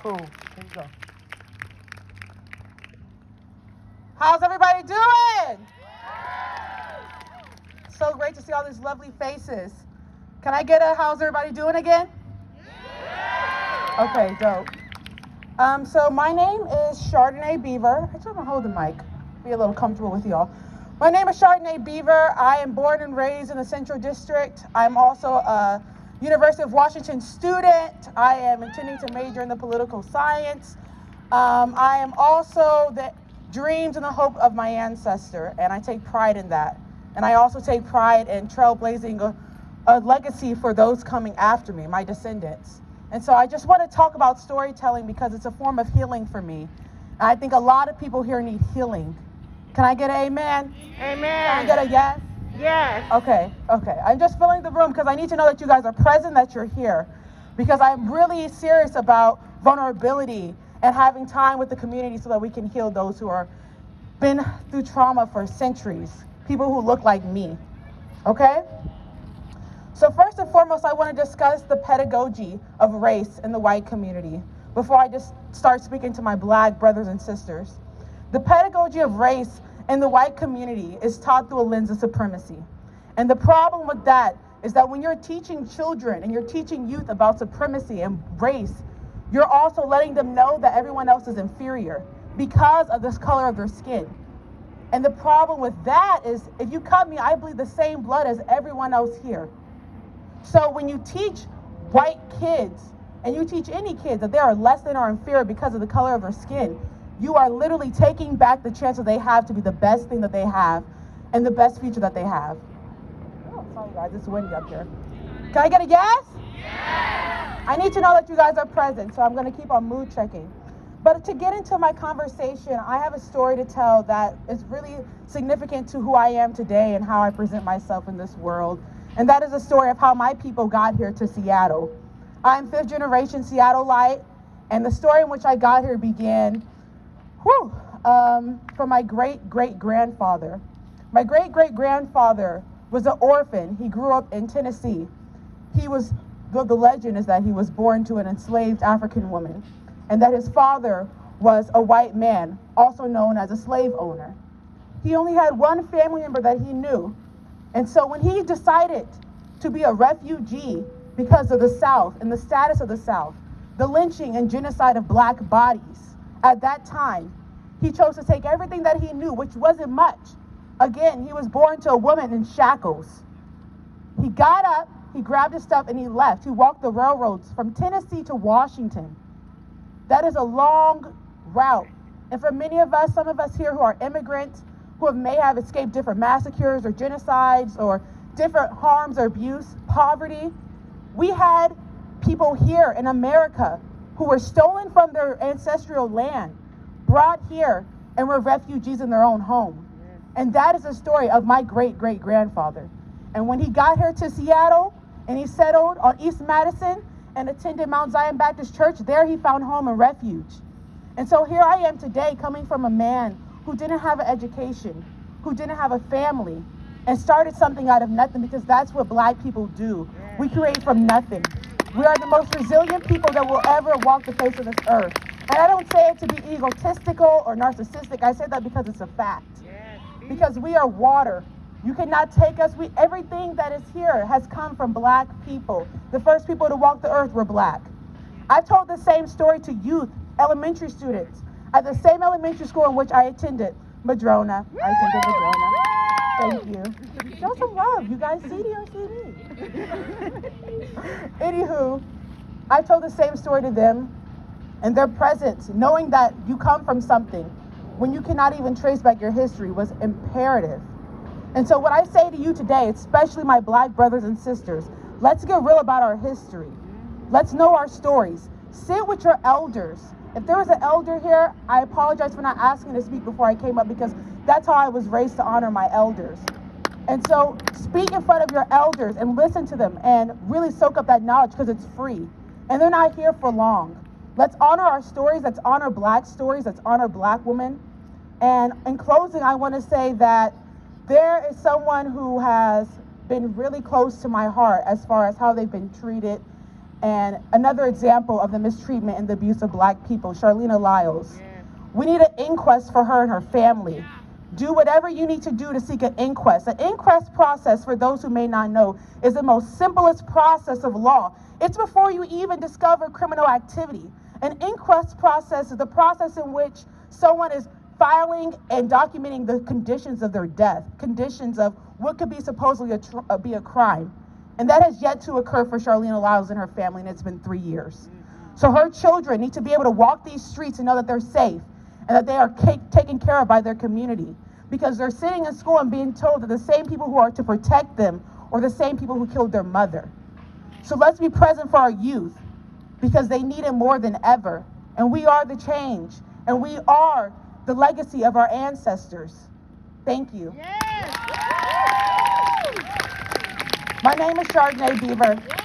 Cool. Here you go. How's everybody doing? So great to see all these lovely faces. Can I get a how's everybody doing again? Okay, dope. So my name is Chardonnay Beaver. I just want to hold the mic, be a little comfortable with y'all. My name is Chardonnay Beaver. I am born and raised in the Central District. I'm also a University of Washington student. I am intending to major in the political science. I am also the dreams and the hope of my ancestor, and I take pride in that. And I also take pride in trailblazing a legacy for those coming after me, my descendants. And so I just want to talk about storytelling because it's a form of healing for me. And I think a lot of people here need healing. Can I get an amen? Amen. Can I get a yes? Yes. Okay. I'm just filling the room because I need to know that you guys are present, that you're here. Because I'm really serious about vulnerability and having time with the community so that we can heal those who are been through trauma for centuries. People who look like me. Okay? So first and foremost, I want to discuss the pedagogy of race in the white community before I just start speaking to my Black brothers and sisters. The pedagogy of race in the white community is taught through a lens of supremacy. And the problem with that is that when you're teaching children and you're teaching youth about supremacy and race, you're also letting them know that everyone else is inferior because of this color of their skin. And the problem with that is if you cut me, I bleed the same blood as everyone else here. So when you teach white kids, and you teach any kids that they are less than or inferior because of the color of their skin, you are literally taking back the chance that they have to be the best thing that they have and the best future that they have. Oh, sorry guys, it's windy up here. Can I get a yes? Yes! I need to know that you guys are present, so I'm going to keep on mood checking. But to get into my conversation, I have a story to tell that is really significant to who I am today and how I present myself in this world. And that is a story of how my people got here to Seattle. I'm fifth generation Seattleite, and the story in which I got here began from my great-great-grandfather. My great-great-grandfather was an orphan. He grew up in Tennessee. The legend is that he was born to an enslaved African woman, and that his father was a white man, also known as a slave owner. He only had one family member that he knew. And so when he decided to be a refugee because of the South and the status of the South, the lynching and genocide of Black bodies, at that time, he chose to take everything that he knew, which wasn't much. Again, he was born to a woman in shackles. He got up, he grabbed his stuff, and he left. He walked the railroads from Tennessee to Washington. That is a long route. And for many of us, some of us here who are immigrants, who may have escaped different massacres or genocides or different harms or abuse, poverty. We had people here in America who were stolen from their ancestral land, brought here, and were refugees in their own home. And that is the story of my great-great-grandfather. And when he got here to Seattle and he settled on East Madison and attended Mount Zion Baptist Church, there he found home and refuge. And so here I am today coming from a man who didn't have an education, who didn't have a family, and started something out of nothing because that's what Black people do. We create from nothing. We are the most resilient people that will ever walk the face of this earth. And I don't say it to be egotistical or narcissistic. I say that because it's a fact. Because we are water. You cannot take us. Everything that is here has come from Black people. The first people to walk the earth were Black. I've told the same story to youth, elementary students, at the same elementary school in which I attended, Madrona. I attended Madrona. Thank you. Show some love, you guys. CD or CD? Anywho, I told the same story to them, and their presence, knowing that you come from something when you cannot even trace back your history, was imperative. And so what I say to you today, especially my Black brothers and sisters, let's get real about our history. Let's know our stories. Sit with your elders. If there was an elder here, I apologize for not asking to speak before I came up because that's how I was raised, to honor my elders. And so speak in front of your elders and listen to them and really soak up that knowledge because it's free. And they're not here for long. Let's honor our stories. Let's honor Black stories. Let's honor Black women. And in closing, I want to say that there is someone who has been really close to my heart as far as how they've been treated And another example of the mistreatment and the abuse of Black people, Charlene Lyles. We need an inquest for her and her family. Do whatever you need to do to seek an inquest. An inquest process, for those who may not know, is the most simplest process of law. It's before you even discover criminal activity. An inquest process is the process in which someone is filing and documenting the conditions of their death, conditions of what could be supposedly be a crime. And that has yet to occur for Charlene Lyles and her family, and it's been 3 years. So her children need to be able to walk these streets and know that they're safe and that they are taken care of by their community, because they're sitting in school and being told that the same people who are to protect them are the same people who killed their mother. So let's be present for our youth, because they need it more than ever. And we are the change, and we are the legacy of our ancestors. Thank you. Yes. My name is Chardonnay Beaver.